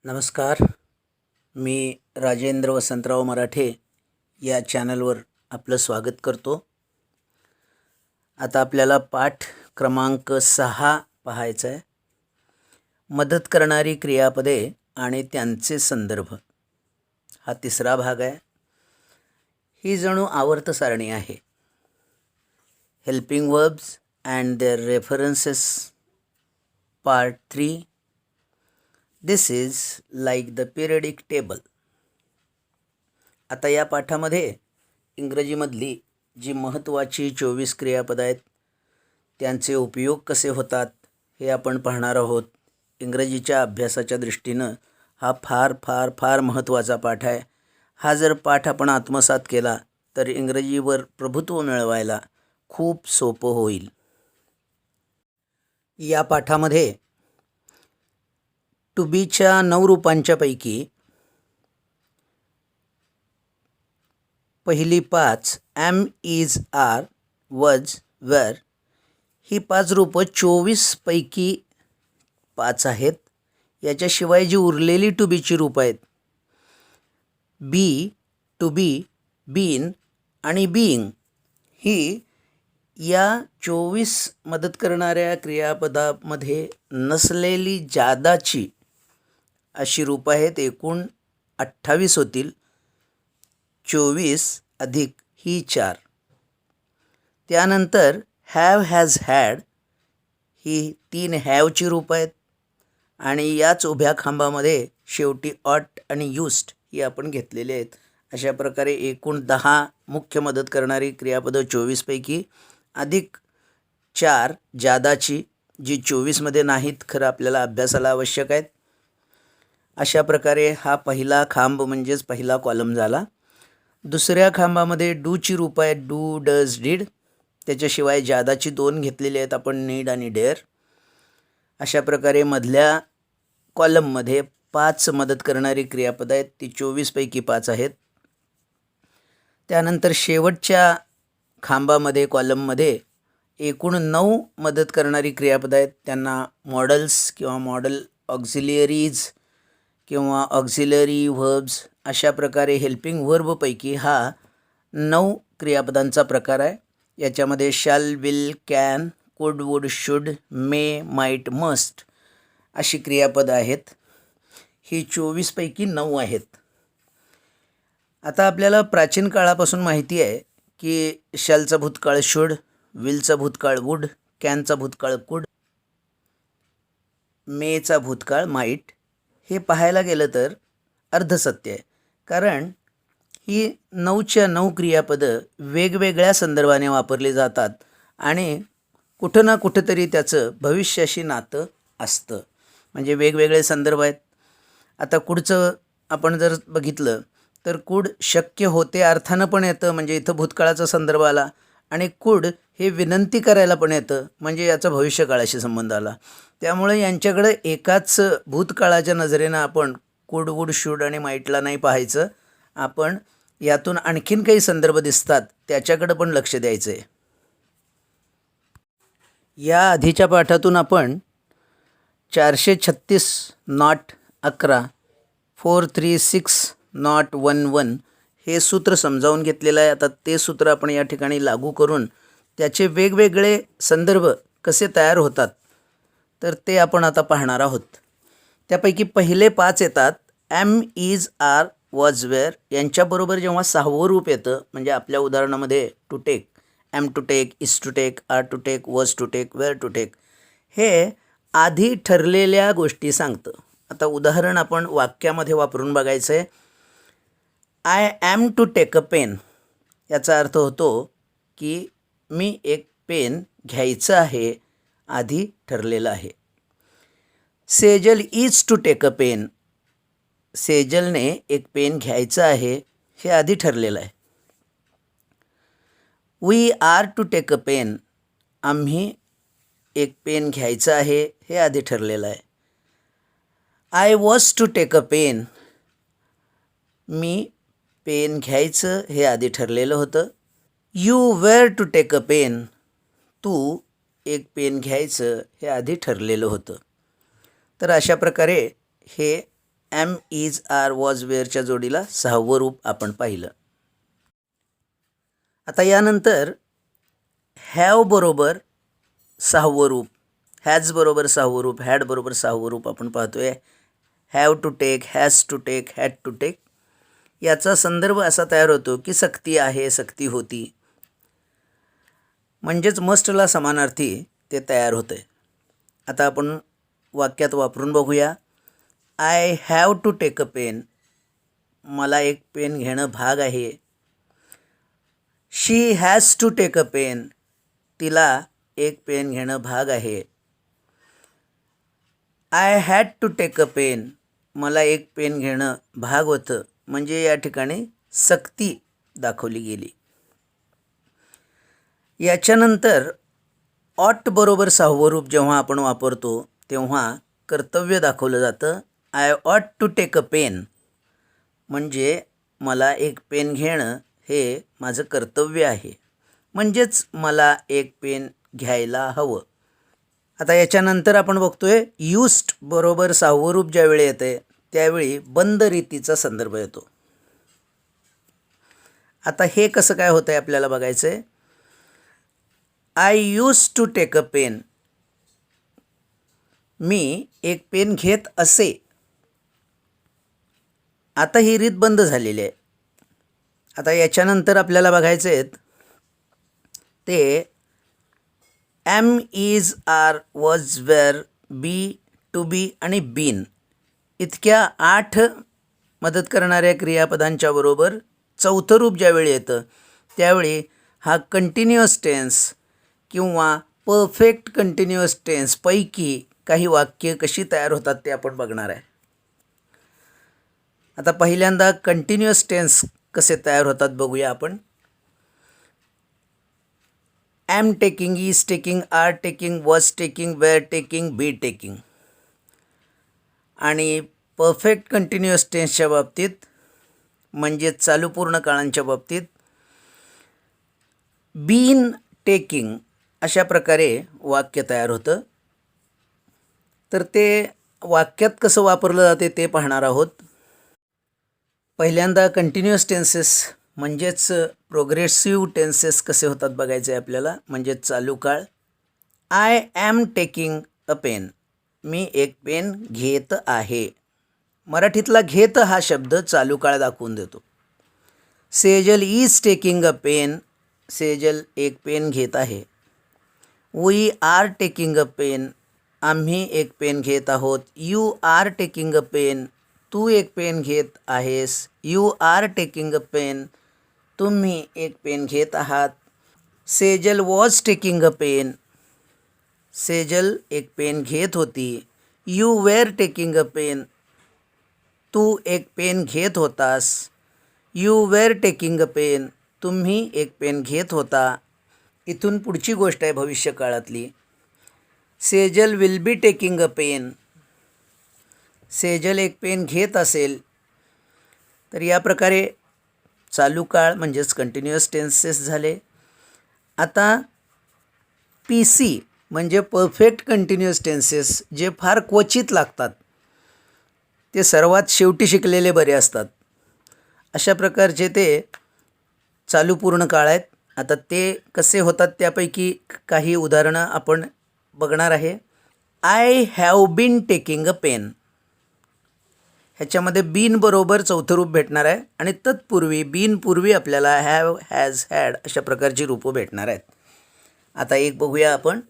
नमस्कार. मी राजेंद्र वसंतराव मराठे या चॅनलवर आपलं स्वागत करतो. आता आपल्याला पाठ क्रमांक 6 पाहायचा आहे. मदत करणारी क्रियापदे आणि त्यांचे संदर्भ. हा तिसरा भाग आहे. ही जणू आवर्त सारणी आहे. Helping verbs and their references part 3. This is like the periodic table. आता या पाठामध्ये इंग्रजीमधली जी महत्त्वाची 24 क्रियापदं आहेत त्यांचे उपयोग कसे होतात हे आपण पाहणार आहोत. इंग्रजीच्या अभ्यासाच्या दृष्टीनं हा फार फार फार महत्त्वाचा पाठ आहे. हा जर पाठ आपण आत्मसात केला तर इंग्रजीवर प्रभुत्व मिळवायला खूप सोपं होईल. या पाठामध्ये टू बीच्या 9 रूपांच्यापैकी पहिली 5 एम, इज, आर, वज, वेर ही 5 रूपं 24 पैकी 5 आहेत. याच्याशिवाय जी उरलेली टू बीची रूपं आहेत बी, टू बी, बीन आणि बीइंग ही या 24 मदत करणाऱ्या क्रियापदामध्ये नसलेली जादाची अशी रूपं आहेत. एकूण 28 होतील. 24 अधिक ही 4. त्यानंतर हॅव, हॅज, हॅड ही 3 हॅवची रूपं आहेत. आणि याच उभ्या खांबामध्ये शेवटी ऑट आणि यूज्ड ही आपण घेतलेली आहेत. अशा प्रकारे एकूण 10 मुख्य मदत करणारी क्रियापदं 24 पैकी अधिक 4 जादाची जी 24मध्ये नाहीत, खरं आपल्याला अभ्यासाला आवश्यक आहेत. अशा प्रकारे हा पहिला खांब म्हणजेच पहिला कॉलम झाला. दुसऱ्या खांबामध्ये डूची रूपं आहेत. Do, does, did. त्याच्याशिवाय जादाची 2 घेतलेली आहेत आपण, नीड आणि डेअर. अशा प्रकारे मधल्या कॉलममध्ये 5 मदत करणारी क्रियापदं आहेत. ती 24 पैकी 5 आहेत. त्यानंतर शेवटच्या खांबामध्ये कॉलममध्ये एकूण 9 मदत करणारी क्रियापदं आहेत. त्यांना मॉडल्स किंवा मॉडल ऑक्झिलियरीज किंवा ऑक्झिलरी व्हर्ब्स अशा प्रकारे हेल्पिंग व्हर्बपैकी हा 9 क्रियापदांचा प्रकार आहे. याच्यामध्ये shall, will, can, could, would, should, may, might, must अशी क्रियापदं आहेत. ही 24 पैकी 9 आहेत. आता आपल्याला प्राचीन काळापासून माहिती आहे की शॅलचा भूतकाळ शुड, विलचा भूतकाळ वुड, कॅनचा भूतकाळ कुड, मेचा भूतकाळ माईट. हे पाहायला गेलं तर अर्धसत्य आहे. कारण ही 9च्या 9 क्रियापदं वेगवेगळ्या संदर्भाने वापरली जातात आणि कुठं ना कुठंतरी त्याचं भविष्याशी नातं असतं. म्हणजे वेगवेगळे संदर्भ आहेत. आता कुडचं आपण जर बघितलं तर कुड शक्य होते अर्थानं पण येतं, म्हणजे इथं भूतकाळाचा संदर्भ आला. आणि कुड हे विनंती करायला पण येतं, म्हणजे याचा भविष्यकाळाशी संबंध आला. त्यामुळे यांच्याकडं एकाच भूतकाळाच्या नजरेनं आपण कुड, वुड, शुड आणि माईटला नाही पाहायचं. आपण यातून आणखीन काही संदर्भ दिसतात त्याच्याकडं पण लक्ष द्यायचं आहे. या आधीच्या पाठातून आपण 436 नॉट 11, 436 नॉट 11 हे सूत्र समजावून घेतलेलं आहे. आता ते सूत्र आपण या ठिकाणी लागू करून त्याचे वेगवेगळे संदर्भ कसे तयार होतात तर ते आपण आता पाहणार आहोत. त्यापैकी पहिले 5 येतात am, is, are, was, were यांच्याबरोबर जेव्हा 6वं रूप येतं, म्हणजे आपल्या उदाहरणामध्ये to take, am to take, is to take, are to take, was to take, were to take, हे आधी ठरलेल्या गोष्टी सांगतं. आता उदाहरण आपण वाक्यामध्ये वापरून बघायचं आहे. I am to take a pen याचा अर्थ होतो की मी एक पेन घ्यायचं आहे, आधी ठरलेलं आहे. Sejal is to take a pen, सेजलने एक पेन घ्यायचं आहे हे आधी ठरलेलं आहे. We are to take a pen, आम्ही एक पेन घ्यायचं आहे हे आधी ठरलेलं आहे. I was to take a pen, मी पेन घ्यायचं हे आधी ठरलेलं होतं. You were to take a pen, तू एक पेन घ्यायचं हे आधी ठरलेलं होतं. तर अशा प्रकारे हे एम इज आर वॉज वेअरच्या जोडीला 6वं रूप आपण पाहिलं. आता यानंतर हॅव बरोबर 6वं रूप, हॅज बरोबर 6वं रूप, हॅड बरोबर 6वं रूप आपण पाहतोय. Have to take, has to take, had to take. याचा संदर्भ असा तयार होतो की सक्ती आहे, सक्ती होती, म्हणजेच मस्टला समानार्थी ते तयार होतं आहे. आता आपण वाक्यात वापरून बघूया. I have to take a pen, मला एक पेन घेणं भाग आहे. She has to take a pen, तिला एक पेन घेणं भाग आहे. I had to take a pen, मला एक पेन घेणं भाग होतं. म्हणजे या ठिकाणी सक्ती दाखवली गेली. याच्यानंतर ऑट बरोबर 6वं रूप जेव्हा आपण वापरतो तेव्हा कर्तव्य दाखवलं जातं. आय ऑट टू टेक अ पेन, म्हणजे मला एक पेन घेणं हे माझं कर्तव्य आहे, म्हणजेच मला एक पेन घ्यायला हवं. आता याच्यानंतर आपण बघतोय यूज्ड बरोबर 6वं रूप ज्यावेळी येते त्यावेळी बंद रीतीचा संदर्भ येतो. आता हे कसं काय होतं आहे आपल्याला बघायचं आहे. I use to take a pen, मी एक पेन घेत असे. आता ही रीत बंद झालेली आहे. आता याच्यानंतर आपल्याला बघायचे आहेत ते am is are was were be to be आणि बीन इतक्या 8 मदत करणाऱ्या क्रियापदांच्या बरोबर 4थं रूप ज्यावेळी येतं त्यावेळी हा कंटिन्युअस टेन्स किंवा परफेक्ट कंटिन्युअस टेन्स पैकी काही वाक्य कशी तयार होतात ते आपण बघणार आहे. आता पहिल्यांदा कंटिन्युअस टेन्स कसे तयार होतात बघूया आपण. Am taking, is taking, are taking, was taking, were taking, be taking. आणि परफेक्ट कंटिन्युअस टेन्सच्या बाबतीत म्हणजेच चालू पूर्ण काळांच्या बाबतीत बीन टेकिंग अशा प्रकारे वाक्य तयार होतं. तर ते वाक्यात कसं वापरलं जाते ते पाहणार आहोत. पहिल्यांदा कंटिन्युअस टेन्सेस म्हणजेच प्रोग्रेसिव्ह टेन्सेस कसे होतात बघायचे आहे आपल्याला, म्हणजेच चालू काळ. I am taking a pen, मी एक पेन घेत आहे. मराठीतला घेत हा शब्द चालू काळ दाखवून देतो. Sejal is taking a pen, Sejal एक पेन घेत आहे. We are taking a pen, आम्ही एक पेन घेत आहोत. You are taking a pen, तू एक पेन घेत आहेस. You are taking a pen, तुम्ही एक पेन घेत आहात. Sejal was taking a pen, Sejal एक पेन घेत होती. You were taking a pen, तू एक पेन घेत होतास. You were taking a pen, तुम्ही एक पेन घेत होता. इथून पुढची गोष्ट आहे भविष्यकाळातली. Sejal will be taking a pen, Sejal एक पेन घेत असेल. तर या प्रकारे चालू काळ म्हणजेच कंटिन्युअस टेन्सेस झाले. आता पी सी म्हणजे परफेक्ट कंटिन्युअस टेन्सेस जे फार क्वचित लागतात, ते सर्वात शेवटी शिकलेले बरे असतात. अशा प्रकारचे ते चालू पूर्ण काळ आहेत. आता ते कसे होतात त्यापैकी काही उदाहरणं आपण बघणार आहे. I have been taking a pen, ह्याच्यामध्ये बीन बरोबर 4थं रूप भेटणार आहे आणि तत्पूर्वी बीन पूर्वी आपल्याला हॅव, हॅज, हॅड अशा प्रकारची रूपं भेटणार आहेत. आता एक बघूया आपण.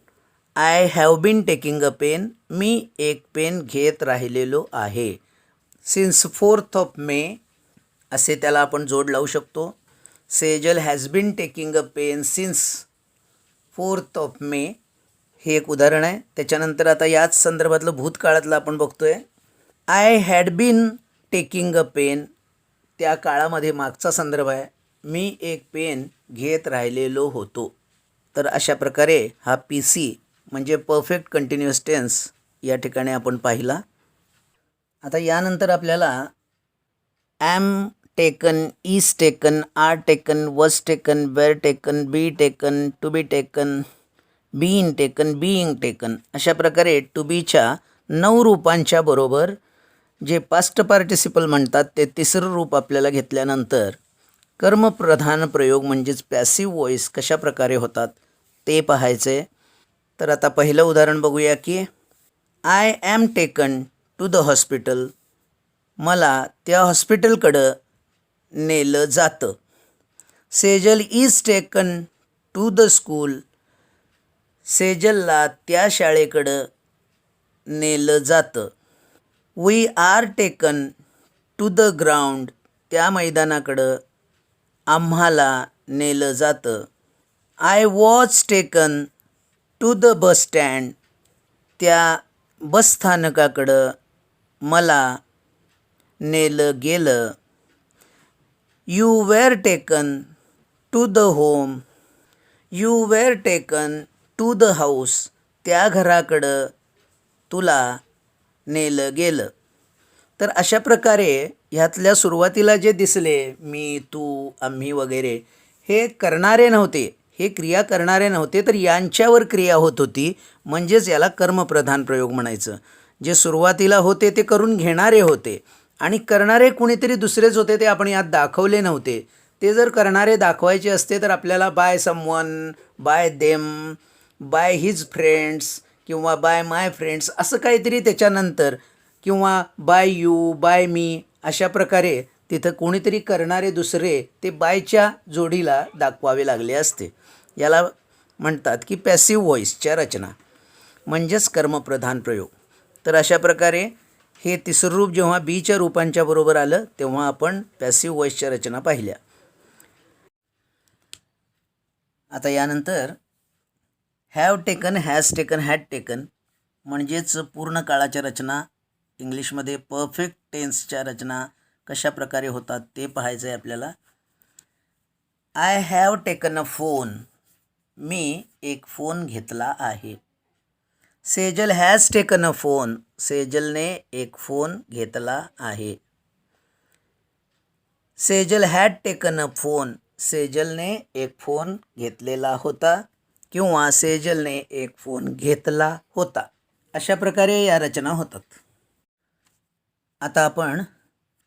I have been taking a pen, मी एक पेन घेत राहिलेलो आहे. सिन्स 4th ऑफ मे असे त्याला आपण जोड लावू शकतो. Sejal has been taking a pen since 4th of May हे एक उदाहरण आहे. त्याच्यानंतर आता याच संदर्भातलं भूतकाळातलं आपण बघतोय. I had been taking a pen, त्या काळामध्ये मागचा संदर्भ आहे. मी एक पेन घेत राहिलेलो होतो. तर अशा प्रकारे हा पी सी म्हणजे परफेक्ट कंटिन्युअस टेन्स या ठिकाणी आपण पाहिला. आता यानंतर आपल्याला am taken, is taken, are taken, was taken, were taken, be taken, to be taken, been taken, being taken अशा प्रकारे टू बीच्या 9 रूपांच्या बरोबर जे पास्ट पार्टिसिपल म्हणतात ते तिसरं रूप आपल्याला घेतल्यानंतर कर्मप्रधान प्रयोग म्हणजेच पॅसिव्ह वॉईस कशा प्रकारे होतात ते पाहायचे. तर आता पहिलं उदाहरण बघूया की I am taken to the hospital. मला त्या हॉस्पिटलकडं नेलं जातं. Sejal is taken to the school. सेजलला त्या शाळेकडं नेलं जातं. We are taken to the ground. त्या मैदानाकडं आम्हाला नेलं जातं. I was taken to the bus stand. त्या बसस्थानकाकडं मला नेलं गेलं. You were taken to the home. You were taken to the house. त्या घराकडं तुला नेलं गेलं. तर अशा प्रकारे ह्यातल्या सुरुवातीला जे दिसले मी, तू, आम्ही वगैरे, हे करणारे नव्हते, हे क्रिया करणारे नव्हते, तर यांच्यावर क्रिया होत होती. म्हणजेच याला कर्मप्रधान प्रयोग म्हणायचं. जे सुरुवातीला होते ते करून घेणारे होते आणि करणारे कुणीतरी दुसरेच होते, ते आपण यात दाखवले नव्हते. ते जर करणारे दाखवायचे असते तर आपल्याला by someone, bye them, by his friends किंवा बाय माय फ्रेंड्स असं काहीतरी त्याच्यानंतर, किंवा बाय यू, बाय मी, अशा प्रकारे तिथं कोणीतरी करणारे दुसरे ते बायच्या जोडीला दाखवावे लागले असते. याला म्हणतात की पॅसिव्ह व्हॉईसच्या रचना म्हणजेच कर्मप्रधान प्रयोग. तर अशा प्रकारे हे तिसरं रूप जेव्हा बीच्या रूपांच्या बरोबर आलं तेव्हा आपण पॅसिव्ह व्हॉईसच्या रचना पाहिल्या. आता यानंतर have taken, has taken, had taken म्हणजेच पूर्ण काळाच्या रचना, इंग्लिशमध्ये परफेक्ट टेन्सच्या रचना कशा प्रकारे होतात ते पाहायचं आहे आपल्याला. I have taken a phone. मी एक फोन घेतला आहे. Sejal has taken a phone. सेजलने एक फोन घेतला आहे. Sejal had taken a phone. सेजलने एक फोन घेतलेला होता किंवा सेजलने एक फोन घेतला होता. अशा प्रकारे या रचना होतात. आता आपण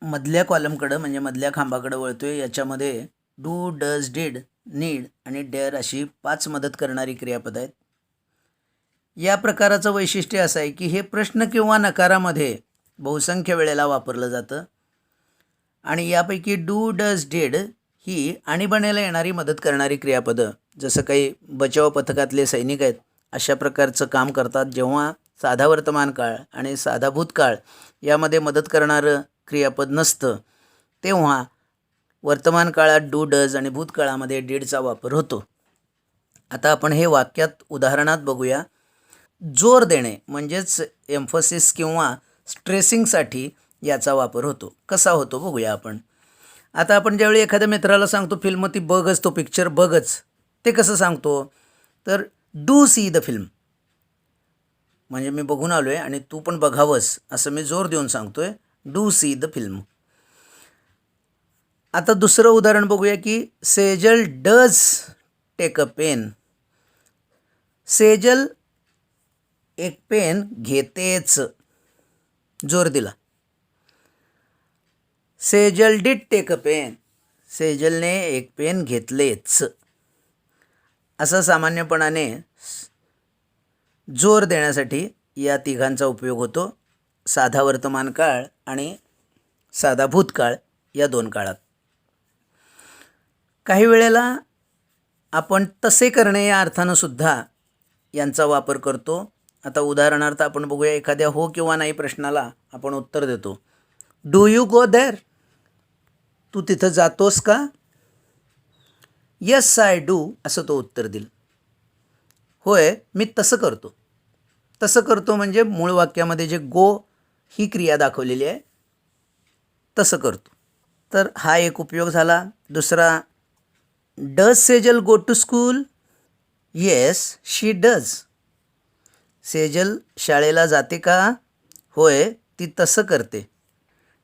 मधल्या कॉलमकडं म्हणजे मधल्या खांबाकडं वळतो आहे. याच्यामध्ये डू, डज, डिड, नीड आणि डेअर अशी 5 मदत करणारी क्रियापद आहेत. या प्रकाराचं वैशिष्ट्य असं आहे की हे प्रश्न किंवा नकारामध्ये बहुसंख्य वेळेला वापरलं जातं आणि यापैकी डू, डज, डिड ही आणीबाणीला येणारी मदत करणारी क्रियापदं, जसं काही बचाव पथकातले सैनिक आहेत अशा प्रकारचं काम करतात. जेव्हा साधा वर्तमान काळ आणि साधा भूतकाळ यामध्ये मदत करणारं क्रियापद नसतं तेव्हा वर्तमान काळात डू, डज आणि भूतकाळामध्ये डीडचा वापर होतो. आता आपण हे वाक्यात उदाहरणात बघूया. जोर देणे म्हणजेच एम्फोसिस किंवा स्ट्रेसिंगसाठी याचा वापर होतो. कसा होतो बघूया आपण. आता आपण ज्यावेळी एखाद्या मित्राला सांगतो फिल्म ती बघच, तो पिक्चर बघच, ते कसं सांगतो तर डू सी द फिल्म. म्हणजे मी बघून आलो आहे आणि तू पण बघावंस असं मी जोर देऊन सांगतो आहे. Do see the film. आता दुसरं उदाहरण बघूया की Sejal does take a pen. Sejal एक पेन घेतेच, जोर दिला. Sejal did take a pen. सेजलने एक पेन घेतलेच. असं सामान्यपणाने जोर देण्यासाठी या तिघांचा उपयोग होतो, साधा वर्तमान काळ आणि साधा भूतकाळ या 2 काळात. काही वेळेला आपण तसे करणे या अर्थानं सुद्धा यांचा वापर करतो. आता उदाहरणार्थ आपण बघूया. एखाद्या हो किंवा नाही प्रश्नाला आपण उत्तर देतो. Do you go there. तू तिथं जातोस का. येस आय डू असं तो उत्तर देईल. होय मी तसं करतो. तसं करतो म्हणजे मूळ वाक्यामध्ये जे गो ही क्रिया दाखवलेली आहे तसं करतो. तर हा एक उपयोग झाला. दुसरा, does Sejal go to school. Yes she does. Sejal शाळेला जाते का. होय ती तसं करते.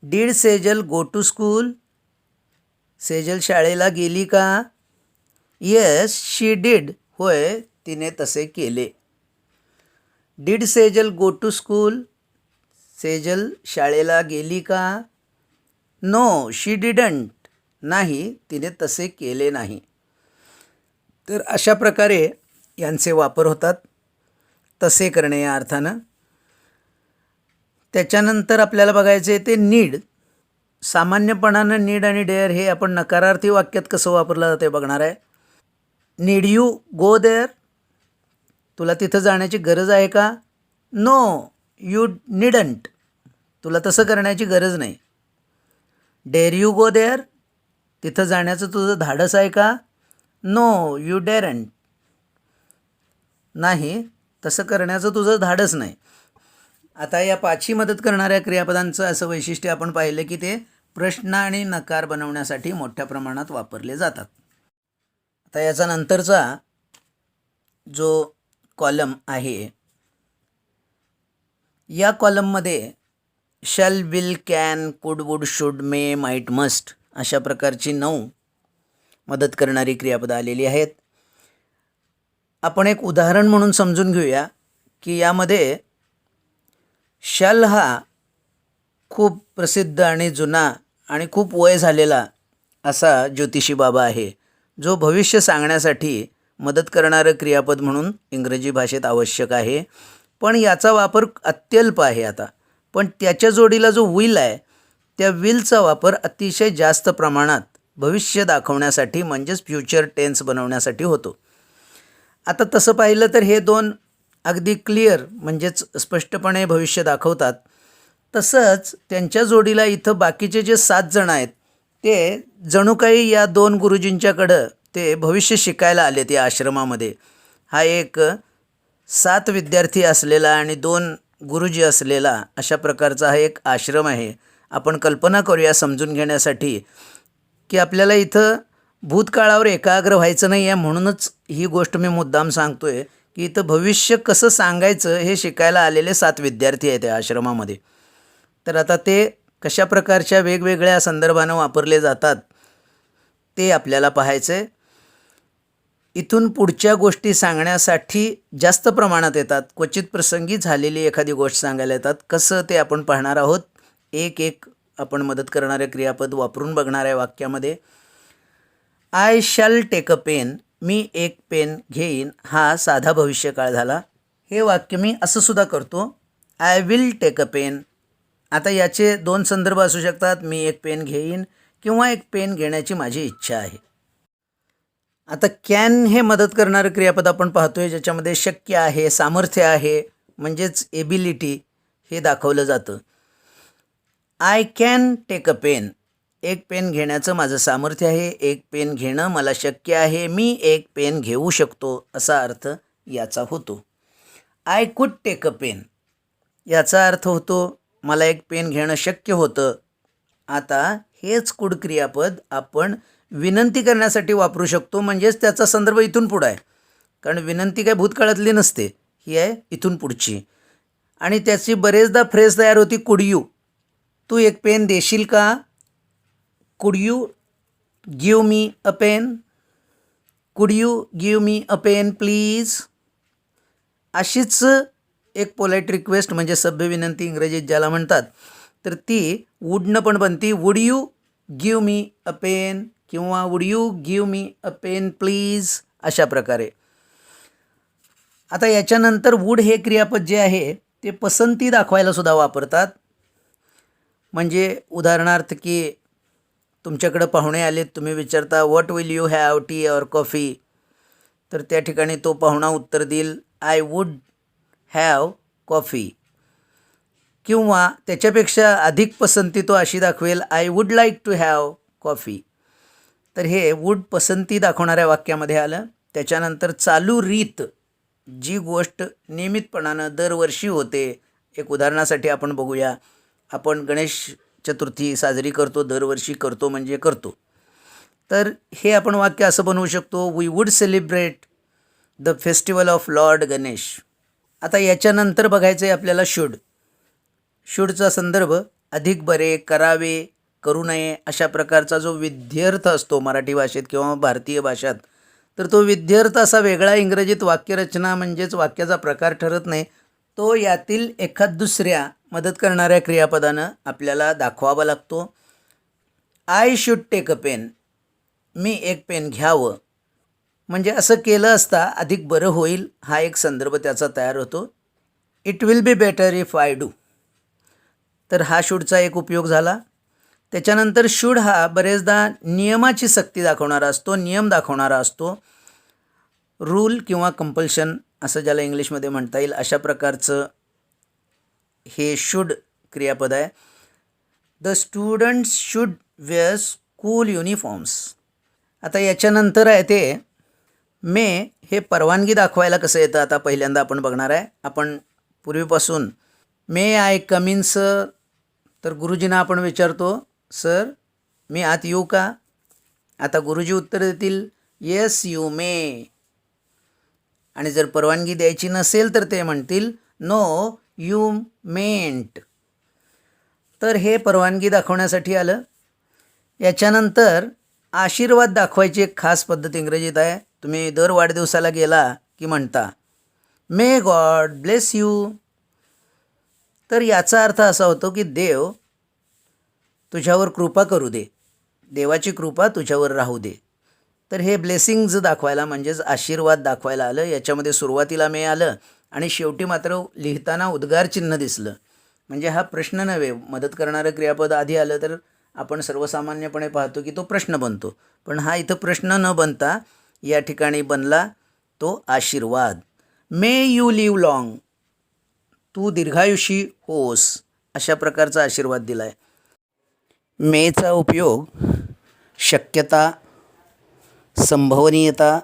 Did Sejal go to school. Sejal शाळेला गेली का. Yes she did. होय तिने तसे केले. Did Sejal go to school. Sejal शाळेला गेली का? No she didn't. नाही, तिने तसे केले नाही. तर अशा प्रकारे यांचे वापर होतात तसे करणे या अर्थानं. त्याच्यानंतर आपल्याला बघायचे आहे ते नीड. सामान्यपणानं नीड आणि डेअर हे आपण नकारार्थी वाक्यात कसं वापरलं जाते बघणार आहे. Need you go there. तुला तिथं जाण्याची गरज आहे का? No you needn't. तुला तसं करण्याची गरज नाही. Dare you go there. तिथं जाण्याचं तुझं धाडस आहे का? No you daren't. नाही, तसं करण्याचं तुझं धाडस नाही. आता या पाची मदत करणाऱ्या क्रियापदांचं असं वैशिष्ट्य आपण पाहिलं की ते प्रश्न आणि नकार बनवण्यासाठी मोठ्या प्रमाणात वापरले जातात. आता याचा नंतरचा जो कॉलम आहे, या कॉलममध्ये shall, will, can, could, would, should, may, might, must अशा प्रकारची 9 मदत करणारी क्रियापदं आलेली आहेत. आपण एक उदाहरण म्हणून समजून घेऊया की यामध्ये शॅल हा खूप प्रसिद्ध आणि जुना आणि खूप वय झालेला असा ज्योतिषी बाबा आहे, जो भविष्य सांगण्यासाठी मदत करणारं क्रियापद म्हणून इंग्रजी भाषेत आवश्यक आहे. पण याचा वापर अत्यल्प आहे आता. पण त्याच्या जोडीला जो विल आहे, त्या विलचा वापर अतिशय जास्त प्रमाणात भविष्य दाखवण्यासाठी म्हणजेच फ्युचर टेन्स बनवण्यासाठी होतो. आता तसं पाहिलं तर हे दोन अगदी क्लिअर म्हणजेच स्पष्टपणे भविष्य दाखवतात. तसंच त्यांच्या जोडीला इथं बाकीचे जे 7 जण आहेत ते जणू काही या 2 गुरुजींच्याकडं ते भविष्य शिकायला आले त्या आश्रमामध्ये. हा एक 7 विद्यार्थी असलेला आणि 2 गुरुजी असलेला अशा प्रकारचा हा एक आश्रम आहे. आपण कल्पना करूया समजून घेण्यासाठी की आपल्याला इथं भूतकाळावर एकाग्र व्हायचं नाही आहे, म्हणूनच ही गोष्ट मी मुद्दाम सांगतो आहे की इथं भविष्य कसं सांगायचं हे शिकायला आलेले 7 विद्यार्थी आहेत या आश्रमामध्ये. तर आता ते कशा प्रकारच्या वेगवेगळ्या संदर्भानं वापरले जातात ते आपल्याला पाहायचं आहे. इथून पुढच्या गोष्टी सांगण्यासाठी जास्त प्रमाणात येतात. क्वचित प्रसंगी झालेली एखादी गोष्ट सांगायला येतात. कसं ते आपण पाहणार आहोत. एक एक आपण मदत करणारे क्रियापद वापरून बघणार आहे वाक्यामध्ये. I shall take a pen. मी एक पेन घेईन हा साधा भविष्यकाळ झाला. हे वाक्य मी असं सुद्धा करतो, I will take a pen. आता याचे 2 संदर्भ असू शकतात. मी एक पेन घेईन किंवा एक पेन घेण्याची माझी इच्छा आहे. आता कॅन हे मदत करणारं क्रियापद आपण पाहतोय, ज्याच्यामध्ये शक्य आहे, सामर्थ्य आहे म्हणजेच एबिलिटी हे दाखवलं जातं. I can take a pen. एक पेन घेण्याचं माझं सामर्थ्य आहे. एक पेन घेणं मला शक्य आहे. मी एक पेन घेऊ शकतो असा अर्थ याचा होतो. I could take a pen याचा अर्थ होतो मला एक पेन घेणं शक्य होतं. आता हेच कुड क्रियापद आपण विनंती करण्यासाठी वापरू शकतो, म्हणजेच त्याचा संदर्भ इथून पुढं आहे. कारण विनंती काय भूतकाळातली नसते, ही आहे इथून पुढची. आणि त्याची बरेचदा फ्रेज तयार होती कुड यू. तू एक पेन देशील का? Could you give me a pen. Could you give me a pen please. अशीच एक पोलाईट रिक्वेस्ट म्हणजे सभ्य विनंती इंग्रजीत ज्याला म्हणतात, तर ती वुडनं पण बनती. Would you give me a pen किंवा would you give me a pen please अशा प्रकारे. आता याच्यानंतर वुड हे क्रियापद जे आहे ते पसंती दाखवायला सुद्धा वापरतात. म्हणजे उदाहरणार्थ की तुमच्याकडं पाहुणे आलेत, तुम्ही विचारता what will you have, T or coffee. तर त्या ठिकाणी तो पाहुणा उत्तर देईल आय वुड हॅव कॉफी. किंवा त्याच्यापेक्षा अधिक पसंती तो अशी दाखवेल I would like to have coffee. तर हे वुड पसंती दाखवणाऱ्या वाक्यामध्ये आलं. त्याच्यानंतर चालू रीत, जी गोष्ट नियमितपणानं दरवर्षी होते. एक उदाहरणासाठी आपण बघूया. आपण गणेश चतुर्थी साजरी करतो, दरवर्षी करतो म्हणजे करतो. तर हे आपण वाक्य असं बनवू शकतो, we would celebrate the festival of lord Ganesh. आता याच्यानंतर बघायचं आहे आपल्याला शुड. शुडचा संदर्भ अधिक बरे, करावे, करू नये अशा प्रकारचा जो विध्यर्थ असतो मराठी भाषेत किंवा भारतीय भाषेत, तर तो विध्यर्थ असा वेगळा इंग्रजीत वाक्यरचना म्हणजेच वाक्याचा प्रकार ठरत नाही. तो यातील एखाद दुसऱ्या मदत करणाऱ्या क्रियापदानं आपल्याला दाखवावा लागतो. I should take a pen, मी एक पेन घ्यावं, म्हणजे असं केलं असता अधिक बरं होईल हा एक संदर्भ त्याचा तयार होतो. It will be better if I do, तर हा शूडचा एक उपयोग झाला. त्याच्यानंतर शूड हा बरेचदा नियमाची सक्ती दाखवणारा असतो, नियम दाखवणारा असतो. रूल किंवा कंपल्शन असं ज्याला इंग्लिशमध्ये म्हणता येईल अशा प्रकारचं हे शूड क्रियापद आहे. The students should wear school uniforms. आता याच्यानंतर आहे ते मे, हे परवानगी दाखवायला कसं येतं आता पहिल्यांदा आपण बघणार आहे. आपण पूर्वीपासून मे आय कम इन सर, तर गुरुजींना आपण विचारतो सर मी आत येऊ का. आता गुरुजी उत्तर देतील येस यू मे, आणि जर परवानगी द्यायची नसेल तर ते म्हणतील नो यू मेंट. तर हे परवानगी दाखवण्यासाठी आलं. याच्यानंतर आशीर्वाद दाखवायची एक खास पद्धत इंग्रजीत आहे. तुम्ही दर वाढदिवसाला गेला की म्हणता मे गॉड ब्लेस यू. तर याचा अर्थ असा होतो की देव तुझ्यावर कृपा करू दे, देवाची कृपा तुझ्यावर राहू दे. तर हे ब्लेसिंग्ज दाखवायला म्हणजेच आशीर्वाद दाखवायला आलं. याच्यामध्ये सुरुवातीला मे आलं आणि शेवटी मात्र लिहिताना उद्गार चिन्ह दिसलं. म्हणजे हा प्रश्न नव्हे, मदत करणारं क्रियापद आधी आलं तर आपण सर्वसामान्यपणे पाहतो की तो प्रश्न बनतो, पण हा इथं प्रश्न न बनता या ठिकाणी बनला तो आशीर्वाद. मे यू लिव्ह लाँग, तू दीर्घायुषी होस, अशा प्रकारचा आशीर्वाद दिला आहे. मेचा उपयोग शक्यता, संभवनीयता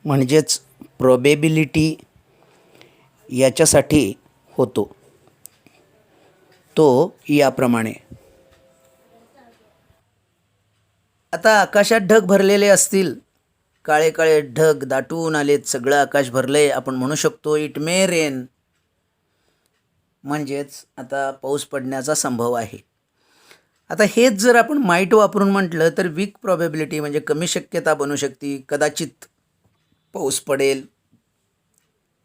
म्हणजेच प्रोबेबिलिटी याच्यासाठी होतो. तो याप्रमाणे. आता आकाशात ढग भरलेले असतील, काळे काळे ढग दाटून आलेत, सगळं आकाश भरले, आपण म्हणू शकतो इट मे रेन, म्हणजेच आता पाऊस पडण्याचा संभव आहे. आता हेच जर आपण माईट वापरून म्हटलं तर वीक प्रॉबेबिलिटी म्हणजे कमी शक्यता बनू शकते, कदाचित पाऊस पडेल.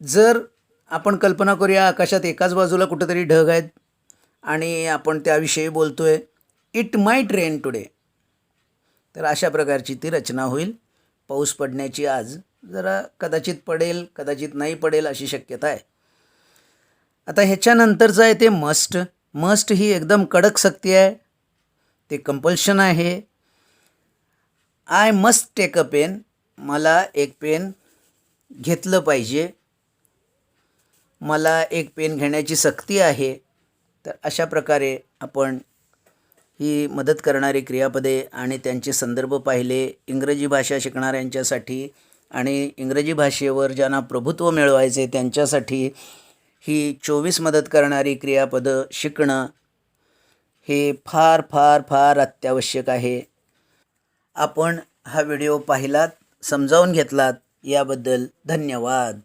जर आपण कल्पना करूया आकाशात एकाच बाजूला कुठंतरी ढग आहेत आणि आपण त्याविषयी बोलतो आहे इट माईट रेन टुडे, तर अशा प्रकारची ती रचना होईल. पाऊस पडण्याची आज जरा कदाचित पडेल, कदाचित नाही पडेल अशी शक्यता आहे. आता ह्याच्यानंतरचं आहे ते मस्ट. मस्ट ही एकदम कडक सक्ती आहे, ते कंपल्शन आहे. I must take a pen, मला एक पेन घेतलं पाहिजे, मला एक पेन घेण्याची सक्ती आहे. तर अशा प्रकारे आपण ही मदत करणारी क्रियापदे आणि त्यांचे संदर्भ पाहिले. इंग्रजी भाषा शिकणाऱ्यांच्यासाठी आणि इंग्रजी भाषेवर ज्यांना प्रभुत्व मिळवायचे त्यांच्यासाठी ही 24 मदत करणारी क्रियापदं शिकणं हे फार फार फार अत्यावश्यक आहे. आपण हा व्हिडिओ पाहिलात, समजावून घेतलात याबद्दल धन्यवाद.